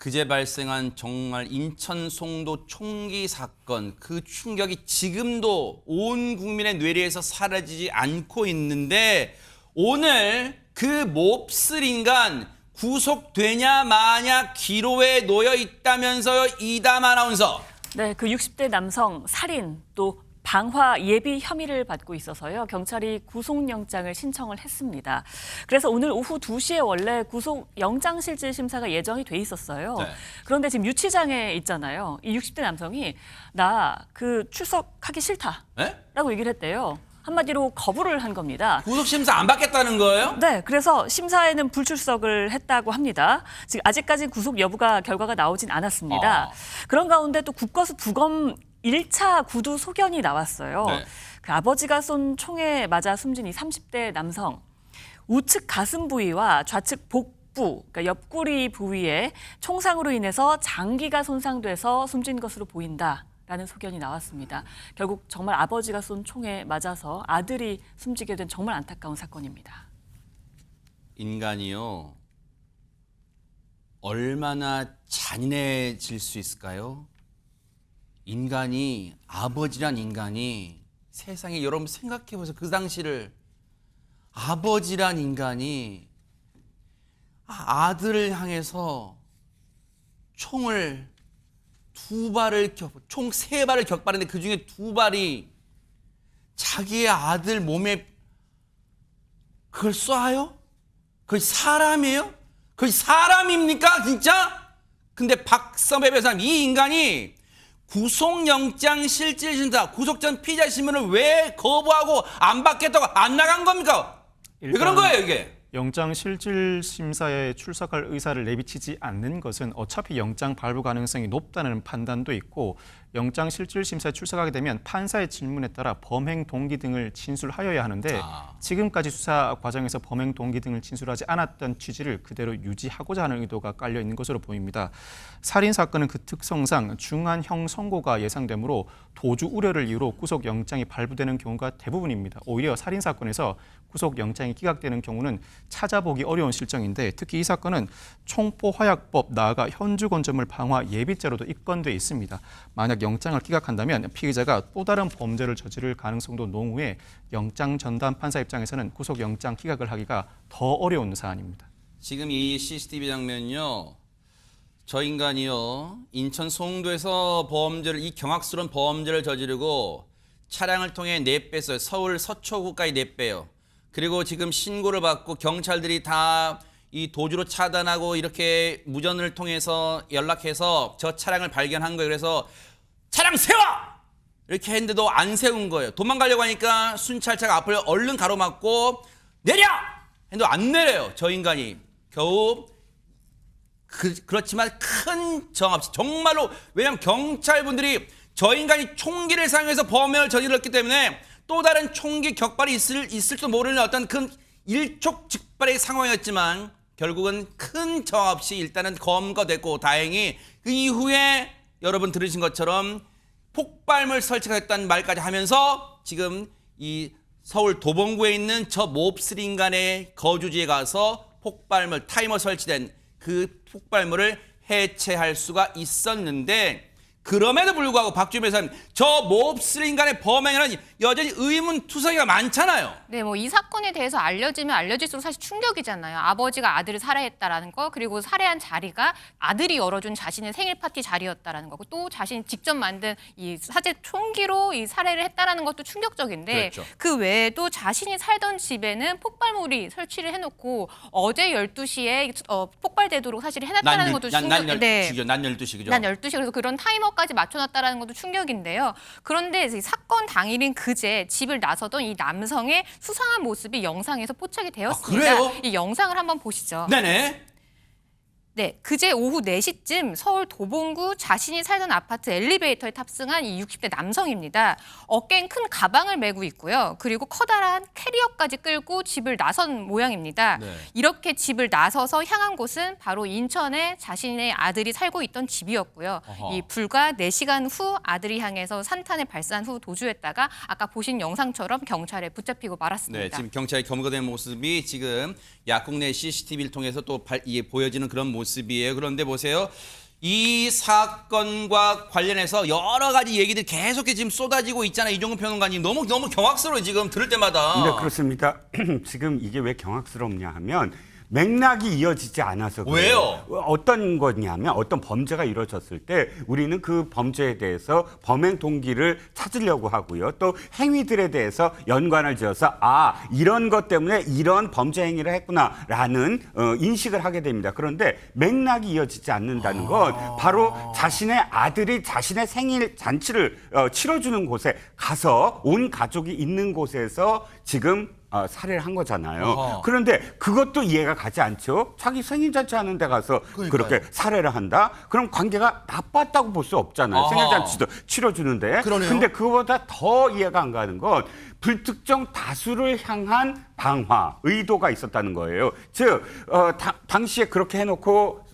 그제 발생한 정말 인천 송도 총기 사건, 그 충격이 지금도 온 국민의 뇌리에서 사라지지 않고 있는데, 오늘 그 몹쓸 인간 구속되냐 마냐 기로에 놓여 있다면서요, 이담 아나운서. 네, 그 60대 남성 살인 또 방화 예비 혐의를 받고 있어서요. 경찰이 구속영장을 신청을 했습니다. 그래서 오늘 오후 2시에 원래 구속영장실질심사가 예정이 돼 있었어요. 네. 그런데 지금 유치장에 있잖아요. 이 60대 남성이 나 그 출석하기 싫다 네? 라고 얘기를 했대요. 한마디로 거부를 한 겁니다. 구속심사 안 받겠다는 거예요? 네, 그래서 심사에는 불출석을 했다고 합니다. 지금 아직까지 구속 여부가 결과가 나오진 않았습니다. 그런 가운데 또 국거수 부검 1차 구두 소견이 나왔어요. 네. 그 아버지가 쏜 총에 맞아 숨진 이 30대 남성. 우측 가슴 부위와 좌측 복부, 그러니까 옆구리 부위에 총상으로 인해서 장기가 손상돼서 숨진 것으로 보인다라는 소견이 나왔습니다. 결국 정말 아버지가 쏜 총에 맞아서 아들이 숨지게 된 정말 안타까운 사건입니다. 인간이요, 얼마나 잔인해질 수 있을까요? 인간이, 아버지란 인간이, 세상에 여러분 생각해보세요. 그 당시를. 아버지란 인간이 아들을 향해서 총을 총 3발을 격발했는데 그 중에 2발이 자기의 아들 몸에 그걸 쏴요? 그게 사람이에요? 그게 사람입니까 진짜? 근데 박선배 변호사님, 이 인간이 구속영장 실질심사, 구속 전 피의자 신문을 왜 거부하고 안 받겠다고 안 나간 겁니까? 왜 그런 거예요 이게? 영장 실질 심사에 출석할 의사를 내비치지 않는 것은 어차피 영장 발부 가능성이 높다는 판단도 있고, 영장 실질 심사에 출석하게 되면 판사의 질문에 따라 범행 동기 등을 진술하여야 하는데 지금까지 수사 과정에서 범행 동기 등을 진술하지 않았던 취지를 그대로 유지하고자 하는 의도가 깔려 있는 것으로 보입니다. 살인 사건은 그 특성상 중한 형 선고가 예상되므로 도주 우려를 이유로 구속 영장이 발부되는 경우가 대부분입니다. 오히려 살인 사건에서 구속 영장이 기각되는 경우는 찾아보기 어려운 실정인데, 특히 이 사건은 총포화약법 나아가 현주건조물 방화 예비죄로도 입건돼 있습니다. 만약 영장을 기각한다면 피의자가 또 다른 범죄를 저지를 가능성도 농후해 영장 전담 판사 입장에서는 구속 영장 기각을 하기가 더 어려운 사안입니다. 지금 이 CCTV 장면요, 저 인간이요, 인천 송도에서 이 경악스러운 범죄를 저지르고 차량을 통해 내뺐어요. 서울 서초구까지 내빼요. 그리고 지금 신고를 받고 경찰들이 다 이 도주로 차단하고 이렇게 무전을 통해서 연락해서 저 차량을 발견한 거예요. 그래서 차량 세워! 이렇게 했는데도 안 세운 거예요. 도망가려고 하니까 순찰차가 앞을 얼른 가로막고 내려! 했는데 안 내려요. 저 인간이. 겨우 그렇지만 큰 정황 없이, 정말로, 왜냐하면 경찰분들이 저 인간이 총기를 사용해서 범행을 저질렀기 때문에 또 다른 총기 격발이 있을지도 모르는 어떤 큰 일촉즉발의 상황이었지만 결국은 큰 정황 없이 일단은 검거됐고, 다행히 그 이후에 여러분 들으신 것처럼 폭발물 설치가 됐다는 말까지 하면서 지금 이 서울 도봉구에 있는 저 몹쓸 인간의 거주지에 가서 폭발물, 타이머 설치된 그 폭발물을 해체할 수가 있었는데, 그럼에도 불구하고 박주민 변호사님, 저 몹쓸 인간의 범행에는 여전히 의문투성이가 많잖아요. 네, 뭐 이 사건에 대해서 알려지면 알려질수록 사실 충격이잖아요. 아버지가 아들을 살해했다라는 거, 그리고 살해한 자리가 아들이 열어준 자신의 생일 파티 자리였다라는 거고, 또 자신이 직접 만든 이 사제 총기로 이 살해를 했다라는 것도 충격적인데, 그렇죠. 그 외에도 자신이 살던 집에는 폭발물이 설치를 해놓고 어제 12시에 폭발되도록 사실 해놨다는 것도 난 충격. 네. 12시 그죠? 난 12시, 그래서 그런 타이머까지 맞춰놨다라는 것도 충격인데요. 그런데 이 사건 당일인 그제 집을 나서던 이 남성의 수상한 모습이 영상에서 포착이 되었습니다. 그래요? 이 영상을 한번 보시죠. 네네. 네, 그제 오후 4시쯤 서울 도봉구 자신이 살던 아파트 엘리베이터에 탑승한 이 60대 남성입니다. 어깨엔 큰 가방을 메고 있고요. 그리고 커다란 캐리어까지 끌고 집을 나선 모양입니다. 네. 이렇게 집을 나서서 향한 곳은 바로 인천에 자신의 아들이 살고 있던 집이었고요. 어허. 이 불과 4시간 후 아들이 향해서 산탄을 발사한 후 도주했다가 아까 보신 영상처럼 경찰에 붙잡히고 말았습니다. 네, 지금 경찰이 검거된 모습이 지금 야국 내 CCTV를 통해서 또 이게 보여지는 그런 모습. 모습이에요. 그런데 보세요. 이 사건과 관련해서 여러 가지 얘기들이 계속해서 지금 쏟아지고 있잖아요. 이종근 평론가님. 너무 경악스러워요. 지금 들을 때마다. 네, 그렇습니다. 지금 이게 왜 경악스럽냐 하면 맥락이 이어지지 않아서 그래요. 왜요? 어떤 거냐면 어떤 범죄가 이루어졌을 때 우리는 그 범죄에 대해서 범행 동기를 찾으려고 하고요. 또 행위들에 대해서 연관을 지어서 이런 것 때문에 이런 범죄 행위를 했구나라는 인식을 하게 됩니다. 그런데 맥락이 이어지지 않는다는 건 바로 자신의 아들이 자신의 생일 잔치를 치러주는 곳에 가서 온 가족이 있는 곳에서 지금 살해를 한 거잖아요. 어허. 그런데 그것도 이해가 가지 않죠. 자기 생일잔치 하는 데 가서 그렇게 살해를 한다? 그럼 관계가 나빴다고 볼 수 없잖아요. 어허. 생일잔치도 치러주는데. 그러네요. 근데 그거보다 더 이해가 안 가는 건 불특정 다수를 향한 방화, 의도가 있었다는 거예요. 즉, 당시에 그렇게 해놓고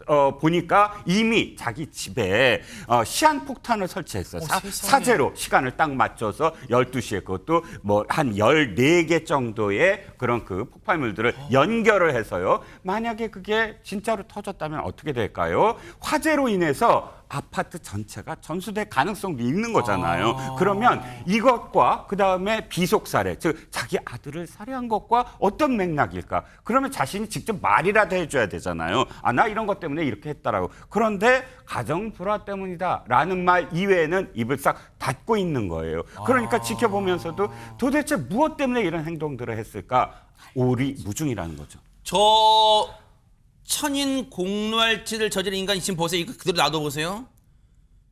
보니까 이미 자기 집에 시한폭탄을 설치했어요. 사제로 시간을 딱 맞춰서 12시에 그것도 뭐 한 14개 정도의 그런 그 폭발물들을 연결을 해서요. 만약에 그게 진짜로 터졌다면 어떻게 될까요? 화재로 인해서 아파트 전체가 전수될 가능성도 있는 거잖아요. 그러면 이것과 그다음에 비속살해, 즉 자기 아들을 살해한 것과 어떤 맥락일까? 그러면 자신이 직접 말이라도 해줘야 되잖아요. 나 이런 것 때문에 이렇게 했다라고. 그런데 가정 불화 때문이다라는 말 이외에는 입을 싹 닫고 있는 거예요. 그러니까 지켜보면서도 도대체 무엇 때문에 이런 행동들을 했을까? 오리무중이라는 거죠. 저 천인 공로할지를 저지른 인간이 지금 보세요. 이거 그대로 놔둬보세요.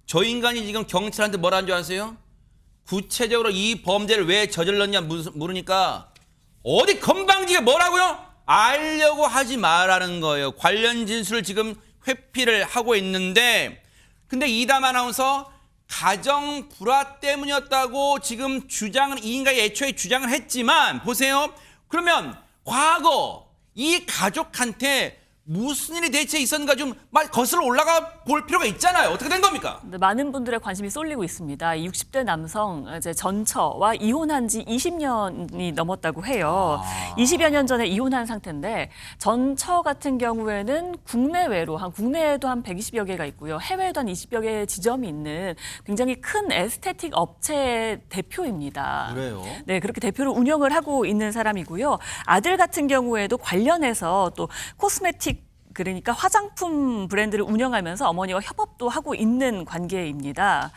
저 인간이 지금 경찰한테 뭐라는 줄 아세요? 구체적으로 이 범죄를 왜 저질렀냐 물으니까 어디 건방지게 뭐라고요? 알려고 하지 말라는 거예요. 관련 진술을 지금 회피를 하고 있는데, 근데 이담 아나운서 가정 불화 때문이었다고 지금 주장을, 이 인간이 애초에 주장을 했지만 보세요. 그러면 과거 이 가족한테 무슨 일이 대체 있었는가 좀 거슬러 올라가 볼 필요가 있잖아요. 어떻게 된 겁니까? 네, 많은 분들의 관심이 쏠리고 있습니다. 60대 남성 이제 전처와 이혼한 지 20년이 넘었다고 해요. 20여 년 전에 이혼한 상태인데 전처 같은 경우에는 국내에도 한 120여 개가 있고요. 해외에도 한 20여 개의 지점이 있는 굉장히 큰 에스테틱 업체 대표입니다. 그래요? 네, 그렇게 대표를 운영을 하고 있는 사람이고요. 아들 같은 경우에도 관련해서 또 코스메틱, 그러니까 화장품 브랜드를 운영하면서 어머니와 협업도 하고 있는 관계입니다.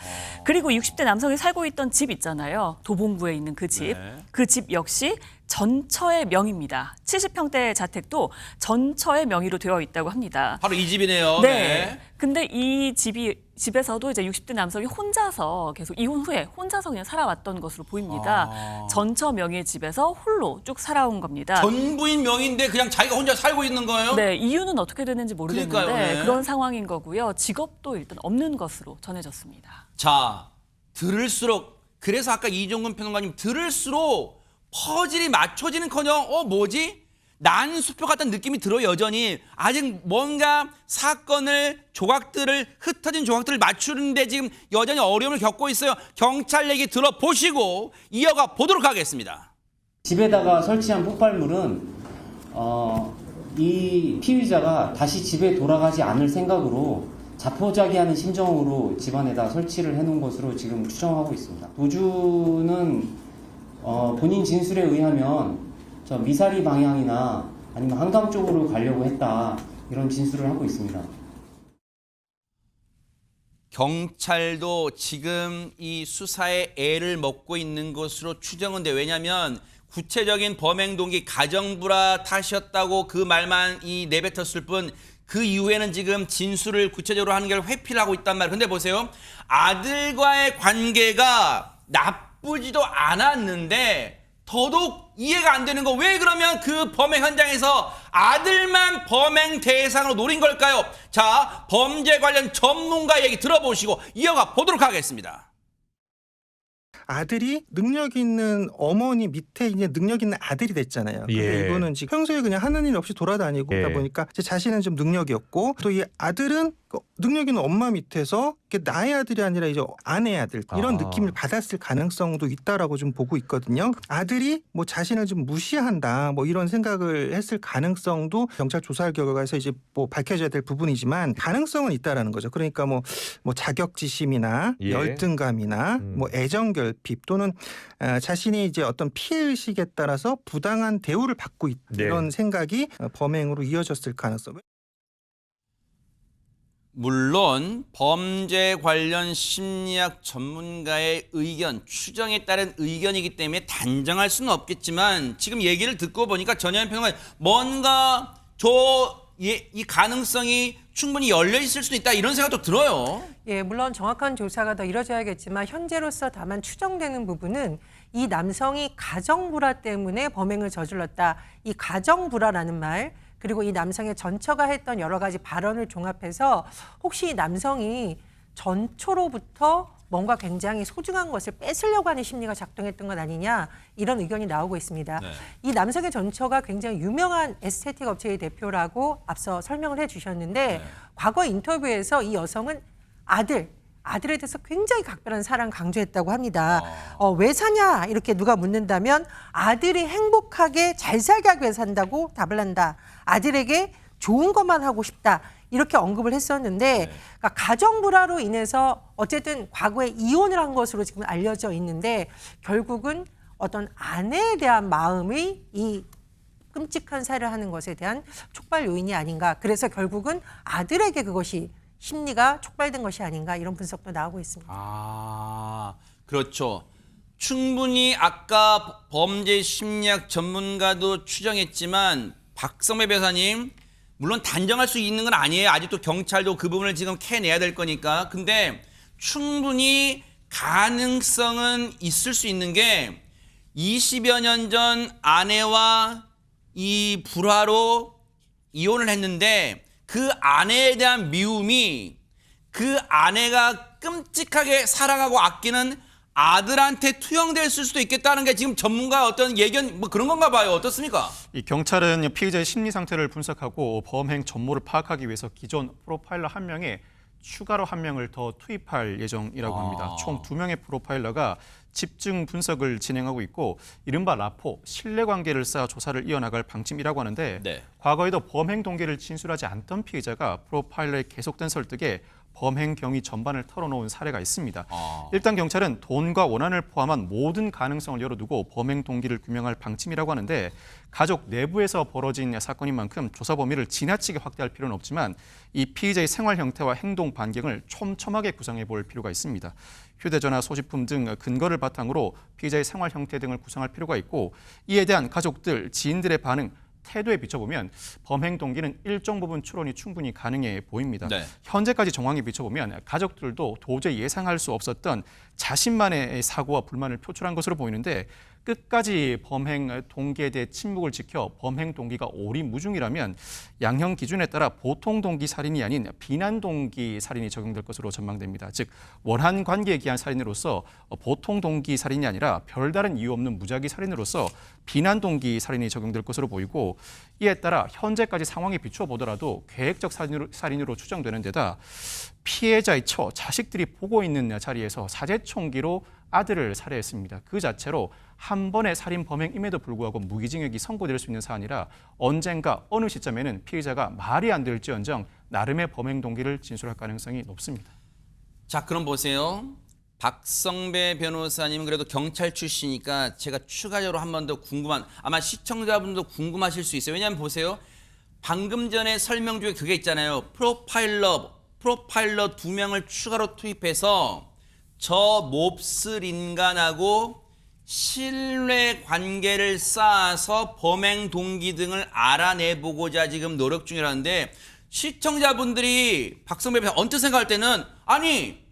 그리고 60대 남성이 살고 있던 집 있잖아요. 도봉구에 있는 그 집. 네. 그 집 역시 전처의 명의입니다. 70평대 자택도 전처의 명의로 되어 있다고 합니다. 바로 이 집이네요. 네. 근데 이 집에서도 이제 60대 남성이 혼자서 계속 이혼 후에 혼자서 그냥 살아왔던 것으로 보입니다. 전처 명의의 집에서 홀로 쭉 살아온 겁니다. 전부인 명의인데 그냥 자기가 혼자 살고 있는 거예요? 네, 이유는 어떻게 되는지 모르겠는데 그러니까요, 네. 그런 상황인 거고요. 직업도 일단 없는 것으로 전해졌습니다. 자, 들을수록, 그래서 아까 이종근 평론가님 들을수록 퍼즐이 맞춰지는커녕 뭐지? 난수표 같은 느낌이 들어. 여전히 아직 뭔가 사건을 흩어진 조각들을 맞추는데 지금 여전히 어려움을 겪고 있어요. 경찰 얘기 들어보시고 이어가 보도록 하겠습니다. 집에다가 설치한 폭발물은 이 피의자가 다시 집에 돌아가지 않을 생각으로 자포자기하는 심정으로 집안에다 설치를 해놓은 것으로 지금 추정하고 있습니다. 도주는 본인 진술에 의하면 저 미사리 방향이나 아니면 한강 쪽으로 가려고 했다, 이런 진술을 하고 있습니다. 경찰도 지금 이 수사에 애를 먹고 있는 것으로 추정은 돼. 왜냐하면 구체적인 범행 동기 가정불화 탓이었다고 그 말만 내뱉었을 뿐 그 이후에는 지금 진술을 구체적으로 하는 걸 회피를 하고 있단 말이에요. 근데 보세요. 아들과의 관계가 나쁘지도 않았는데 더더욱 이해가 안 되는 거, 왜 그러면 그 범행 현장에서 아들만 범행 대상으로 노린 걸까요? 자, 범죄 관련 전문가 얘기 들어보시고 이어가 보도록 하겠습니다. 아들이 능력 있는 어머니 밑에 이제 능력 있는 아들이 됐잖아요. 근데 예. 이분은 지금 평소에 그냥 하는 일 없이 돌아다니고 예. 그러다 보니까 이제 자신은 좀 능력이 없고 또 이 아들은 그 능력 있는 엄마 밑에서 나의 아들이 아니라 이제 아내의 아들 이런 느낌을 받았을 가능성도 있다라고 좀 보고 있거든요. 아들이 뭐 자신을 좀 무시한다 뭐 이런 생각을 했을 가능성도 경찰 조사 결과에서 이제 뭐 밝혀져야 될 부분이지만 가능성은 있다라는 거죠. 그러니까 뭐 자격지심이나 예. 열등감이나 뭐 애정결핍 또는 자신이 이제 어떤 피해 의식에 따라서 부당한 대우를 받고 있다 네. 이런 생각이 범행으로 이어졌을 가능성. 물론 범죄 관련 심리학 전문가의 의견, 추정에 따른 의견이기 때문에 단정할 수는 없겠지만 지금 얘기를 듣고 보니까 전현현 평론가 뭔가 이 가능성이 충분히 열려 있을 수도 있다 이런 생각도 들어요. 예, 물론 정확한 조사가 더 이뤄져야겠지만 현재로서 다만 추정되는 부분은 이 남성이 가정불화 때문에 범행을 저질렀다. 이 가정불화라는 말 그리고 이 남성의 전처가 했던 여러 가지 발언을 종합해서 혹시 이 남성이 전초로부터 뭔가 굉장히 소중한 것을 뺏으려고 하는 심리가 작동했던 것 아니냐 이런 의견이 나오고 있습니다. 네. 이 남성의 전처가 굉장히 유명한 에스테틱 업체의 대표라고 앞서 설명을 해주셨는데 과거 인터뷰에서 이 여성은 아들에 대해서 굉장히 각별한 사랑 강조했다고 합니다. 왜 사냐 이렇게 누가 묻는다면 아들이 행복하게 잘 살게 하기 위해서 산다고 답을 한다. 아들에게 좋은 것만 하고 싶다. 이렇게 언급을 했었는데 그러니까 가정불화로 인해서 어쨌든 과거에 이혼을 한 것으로 지금 알려져 있는데 결국은 어떤 아내에 대한 마음이 이 끔찍한 살을 하는 것에 대한 촉발 요인이 아닌가. 그래서 결국은 아들에게 그것이 심리가 촉발된 것이 아닌가 이런 분석도 나오고 있습니다. 아, 그렇죠. 충분히 아까 범죄 심리학 전문가도 추정했지만 박성배 변호사님 물론 단정할 수 있는 건 아니에요. 아직도 경찰도 그 부분을 지금 캐내야 될 거니까. 근데 충분히 가능성은 있을 수 있는 게 20여 년 전 아내와 이 불화로 이혼을 했는데 그 아내에 대한 미움이 그 아내가 끔찍하게 사랑하고 아끼는 아들한테 투영될 수도 있겠다는 게 지금 전문가 어떤 예견 뭐 그런 건가 봐요. 어떻습니까? 이 경찰은 피의자의 심리 상태를 분석하고 범행 전모를 파악하기 위해서 기존 프로파일러 1명에 추가로 1명을 더 투입할 예정이라고 합니다. 총 2명의 프로파일러가 집중 분석을 진행하고 있고 이른바 라포, 신뢰관계를 쌓아 조사를 이어나갈 방침이라고 하는데 네. 과거에도 범행 동기를 진술하지 않던 피의자가 프로파일러의 계속된 설득에 범행 경위 전반을 털어놓은 사례가 있습니다. 일단 경찰은 돈과 원한을 포함한 모든 가능성을 열어두고 범행 동기를 규명할 방침이라고 하는데 가족 내부에서 벌어진 사건인 만큼 조사 범위를 지나치게 확대할 필요는 없지만 이 피의자의 생활 형태와 행동 반경을 촘촘하게 구상해 볼 필요가 있습니다. 휴대전화, 소지품 등 근거를 바탕으로 피의자의 생활 형태 등을 구상할 필요가 있고 이에 대한 가족들, 지인들의 반응, 태도에 비춰보면 범행 동기는 일정 부분 추론이 충분히 가능해 보입니다. 네. 현재까지 정황에 비춰보면 가족들도 도저히 예상할 수 없었던 자신만의 사고와 불만을 표출한 것으로 보이는데 끝까지 범행 동기에 대해 침묵을 지켜 범행 동기가 오리무중이라면 양형 기준에 따라 보통 동기 살인이 아닌 비난 동기 살인이 적용될 것으로 전망됩니다. 즉 원한 관계에 기한 살인으로서 보통 동기 살인이 아니라 별다른 이유 없는 무작위 살인으로서 비난 동기 살인이 적용될 것으로 보이고 이에 따라 현재까지 상황에 비추어 보더라도 계획적 살인으로 추정되는 데다 피해자의 자식들이 보고 있는 자리에서 사제총기로 아들을 살해했습니다. 그 자체로 한 번의 살인 범행임에도 불구하고 무기징역이 선고될 수 있는 사안이라 언젠가 어느 시점에는 피해자가 말이 안 될지언정 나름의 범행 동기를 진술할 가능성이 높습니다. 자, 그럼 보세요. 박성배 변호사님은 그래도 경찰 출신이니까 제가 추가적으로 한 번 더 아마 시청자분도 궁금하실 수 있어요. 왜냐하면 보세요. 방금 전에 설명 중에 그게 있잖아요. 프로파일러 2명을 추가로 투입해서 저 몹쓸 인간하고 신뢰 관계를 쌓아서 범행 동기 등을 알아내보고자 지금 노력 중이라는데 시청자분들이 박성배 변호사 언뜻 생각할 때는 아니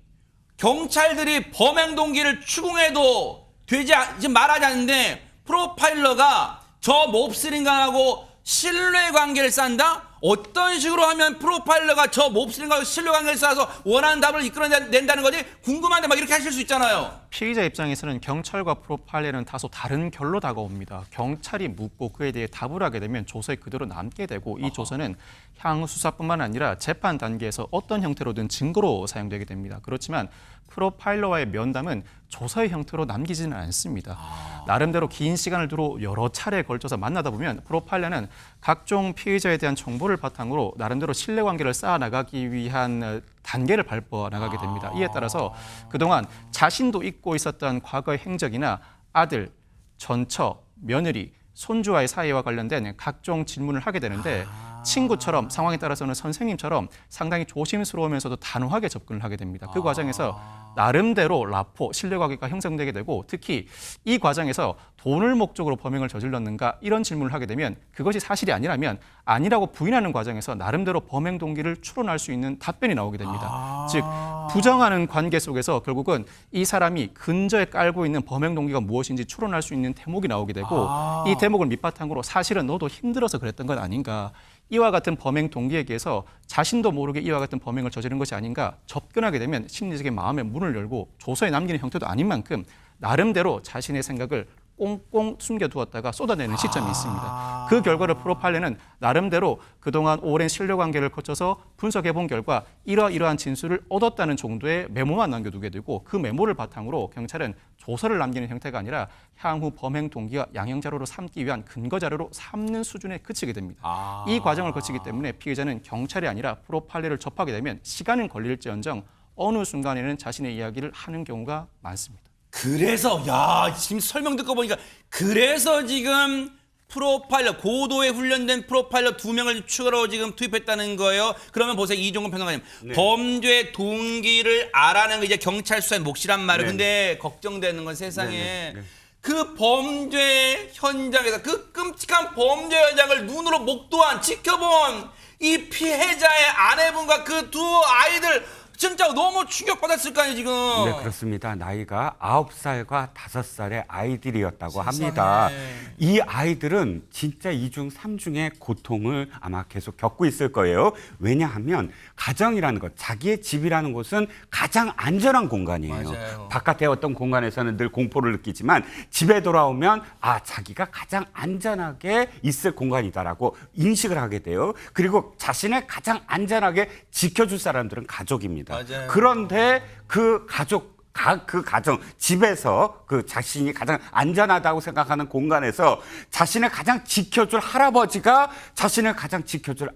경찰들이 범행 동기를 추궁해도 지금 말하지 않는데 프로파일러가 저 몹쓸 인간하고 신뢰관계를 쌓는다? 어떤 식으로 하면 프로파일러가 저 몹쓸 인간하고 신뢰관계를 쌓아서 원하는 답을 이끌어낸다는 거지? 궁금한데 막 이렇게 하실 수 있잖아요. 피의자 입장에서는 경찰과 프로파일러는 다소 다른 결로 다가옵니다. 경찰이 묻고 그에 대해 답을 하게 되면 조서에 그대로 남게 되고 이 조서는 향후 수사뿐만 아니라 재판 단계에서 어떤 형태로든 증거로 사용되게 됩니다. 그렇지만 프로파일러와의 면담은 조서의 형태로 남기지는 않습니다. 나름대로 긴 시간을 두고 여러 차례에 걸쳐서 만나다 보면 프로파일러는 각종 피의자에 대한 정보를 바탕으로 나름대로 신뢰관계를 쌓아나가기 위한 단계를 밟아 나가게 됩니다. 이에 따라서 그동안 자신도 잊고 있었던 과거의 행적이나 아들, 전처, 며느리, 손주와의 사이와 관련된 각종 질문을 하게 되는데 친구처럼 상황에 따라서는 선생님처럼 상당히 조심스러우면서도 단호하게 접근을 하게 됩니다. 그 과정에서 나름대로 라포, 신뢰관계가 형성되게 되고 특히 이 과정에서 돈을 목적으로 범행을 저질렀는가 이런 질문을 하게 되면 그것이 사실이 아니라면 아니라고 부인하는 과정에서 나름대로 범행 동기를 추론할 수 있는 답변이 나오게 됩니다. 즉 부정하는 관계 속에서 결국은 이 사람이 근저에 깔고 있는 범행 동기가 무엇인지 추론할 수 있는 대목이 나오게 되고 이 대목을 밑바탕으로 사실은 너도 힘들어서 그랬던 건 아닌가 이와 같은 범행 동기에 대해서 자신도 모르게 이와 같은 범행을 저지른 것이 아닌가 접근하게 되면 심리적인 마음의 문을 열고 조서에 남기는 형태도 아닌 만큼 나름대로 자신의 생각을 꽁꽁 숨겨두었다가 쏟아내는 시점이 있습니다. 그 결과를 프로파일러는 나름대로 그동안 오랜 신뢰관계를 거쳐서 분석해본 결과 이러이러한 진술을 얻었다는 정도의 메모만 남겨두게 되고 그 메모를 바탕으로 경찰은 조서를 남기는 형태가 아니라 향후 범행 동기와 양형자료로 삼기 위한 근거자료로 삼는 수준에 그치게 됩니다. 이 과정을 거치기 때문에 피의자는 경찰이 아니라 프로파일러를 접하게 되면 시간은 걸릴지언정 어느 순간에는 자신의 이야기를 하는 경우가 많습니다. 그래서 야 지금 설명 듣고 보니까 그래서 지금 프로파일러 고도에 훈련된 프로파일러 2명을 추가로 지금 투입했다는 거예요. 그러면 보세요 이종근 평론가님 범죄 동기를 알아내는 게 이제 경찰 수사의 몫이란 말이에요. 근데 걱정되는 건 세상에 그 범죄 현장에서 그 끔찍한 범죄 현장을 눈으로 목도한 지켜본 이 피해자의 아내분과 그 두 아이들 진짜 너무 충격받았을 거 아니에요 지금. 네 그렇습니다. 나이가 9살과 5살의 아이들이었다고 합니다. 이 아이들은 진짜 2중 3중의 고통을 아마 계속 겪고 있을 거예요. 왜냐하면 가정이라는 것, 자기의 집이라는 곳은 가장 안전한 공간이에요. 맞아요. 바깥의 어떤 공간에서는 늘 공포를 느끼지만 집에 돌아오면 자기가 가장 안전하게 있을 공간이다라고 인식을 하게 돼요. 그리고 자신을 가장 안전하게 지켜줄 사람들은 가족입니다. 맞아요. 그런데 그 가정, 집에서 그 자신이 가장 안전하다고 생각하는 공간에서 자신을 가장 지켜줄 할아버지가 자신을 가장 지켜줄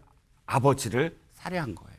아버지를 살해한 거예요.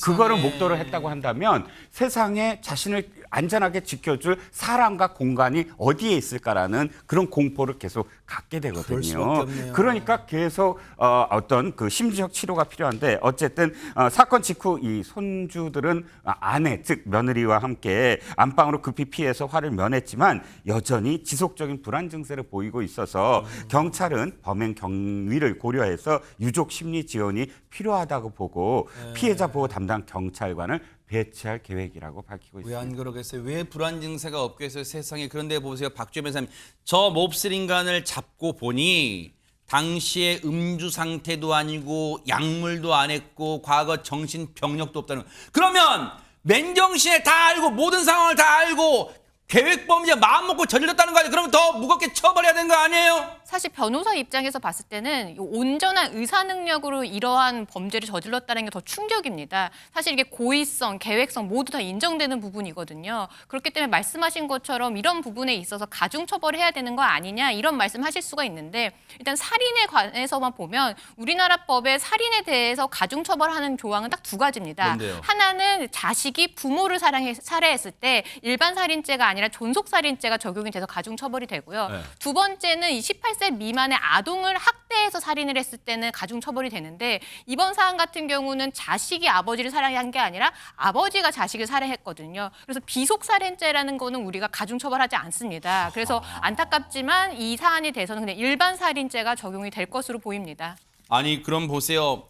그거를 목도로 했다고 한다면 세상에 자신을 안전하게 지켜줄 사람과 공간이 어디에 있을까라는 그런 공포를 계속 갖게 되거든요. 그러니까 계속 어떤 그 심리적 치료가 필요한데 어쨌든 사건 직후 이 손주들은 아내 즉 며느리와 함께 안방으로 급히 피해서 화를 면했지만 여전히 지속적인 불안 증세를 보이고 있어서 경찰은 범행 경위를 고려해서 유족 심리 지원이 필요하다고 보고 피해자 보호 담당 경찰관을 배치할 계획이라고 밝히고 있습니다. 왜 안 그러겠어요? 왜 불안 증세가 없겠어요? 세상에. 그런데 보세요. 박주혜 변호사님. 저 몹쓸 인간을 잡고 보니 당시에 음주 상태도 아니고 약물도 안 했고 과거 정신병력도 없다는 거. 그러면 맨정신에 다 알고 모든 상황을 다 알고 계획범죄 마음 먹고 저질렀다는 거 아니에요? 그러면 더 무겁게 처벌해야 되는 거 아니에요? 사실 변호사 입장에서 봤을 때는 온전한 의사 능력으로 이러한 범죄를 저질렀다는 게 더 충격입니다. 사실 이게 고의성, 계획성 모두 다 인정되는 부분이거든요. 그렇기 때문에 말씀하신 것처럼 이런 부분에 있어서 가중 처벌해야 되는 거 아니냐 이런 말씀하실 수가 있는데 일단 살인에 관해서만 보면 우리나라 법에 살인에 대해서 가중 처벌하는 조항은 딱 2가지입니다. 뭔데요? 하나는 자식이 부모를 살해했을 때 일반 살인죄가 아니라 존속 살인죄가 적용이 돼서 가중 처벌이 되고요. 네. 두 번째는 28세 미만의 아동을 학대해서 살인을 했을 때는 가중 처벌이 되는데 이번 사안 같은 경우는 자식이 아버지를 살해한 게 아니라 아버지가 자식을 살해했거든요. 그래서 비속 살인죄라는 거는 우리가 가중 처벌하지 않습니다. 그래서 안타깝지만 이 사안에 대해서는 그냥 일반 살인죄가 적용이 될 것으로 보입니다. 아니 그럼 보세요.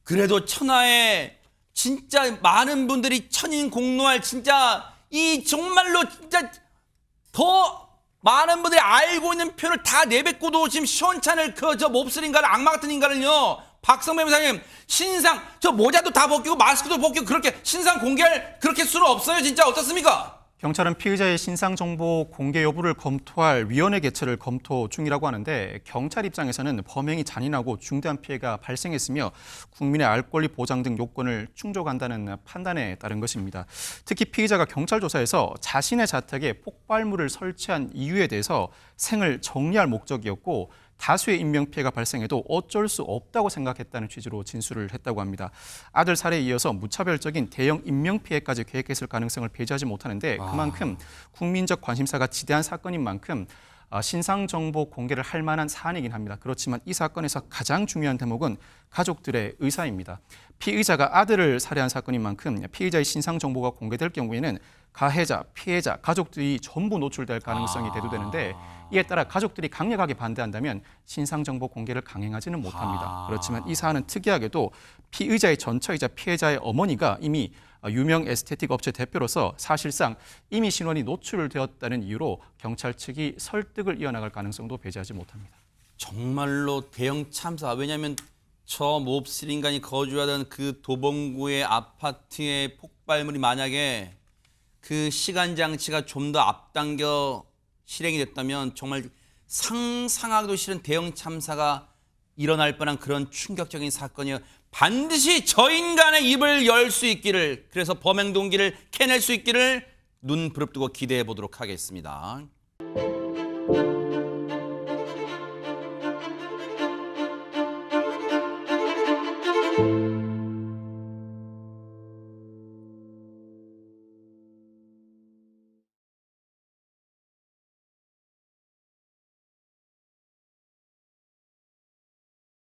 그래도 천하에 진짜 많은 분들이 천인공노할 진짜 이 정말로 진짜 더 많은 분들이 알고 있는 표현을 다 내뱉고도 지금 시원찮을 그 저 몹쓸 인간 악마 같은 인간을요. 박성배 변호사님 신상 저 모자도 다 벗기고 마스크도 벗기고 그렇게 신상 공개할 그렇게 수는 없어요. 진짜 어떻습니까? 경찰은 피의자의 신상 정보 공개 여부를 검토할 위원회 개최를 검토 중이라고 하는데 경찰 입장에서는 범행이 잔인하고 중대한 피해가 발생했으며 국민의 알 권리 보장 등 요건을 충족한다는 판단에 따른 것입니다. 특히 피의자가 경찰 조사에서 자신의 자택에 폭발물을 설치한 이유에 대해서 생을 정리할 목적이었고 다수의 인명피해가 발생해도 어쩔 수 없다고 생각했다는 취지로 진술을 했다고 합니다. 아들 살해에 이어서 무차별적인 대형 인명피해까지 계획했을 가능성을 배제하지 못하는데 그만큼 국민적 관심사가 지대한 사건인 만큼 신상 정보 공개를 할 만한 사안이긴 합니다. 그렇지만 이 사건에서 가장 중요한 대목은 가족들의 의사입니다. 피의자가 아들을 살해한 사건인 만큼 피의자의 신상 정보가 공개될 경우에는 가해자, 피해자, 가족들이 전부 노출될 가능성이 대두되는데 이에 따라 가족들이 강력하게 반대한다면 신상 정보 공개를 강행하지는 못합니다. 그렇지만 이 사안은 특이하게도 피의자의 전처이자 피해자의 어머니가 이미 유명 에스테틱 업체 대표로서 사실상 이미 신원이 노출되었다는 이유로 경찰 측이 설득을 이어나갈 가능성도 배제하지 못합니다. 정말로 대형 참사. 왜냐하면 저 몹쓸 인간이 거주하던 그 도봉구의 아파트에 폭발물이 만약에 그 시간 장치가 좀 더 앞당겨 실행이 됐다면 정말 상상하기도 싫은 대형 참사가 일어날 뻔한 그런 충격적인 사건이요. 반드시 저 인간의 입을 열 수 있기를, 그래서 범행 동기를 캐낼 수 있기를 눈 부릅뜨고 기대해 보도록 하겠습니다.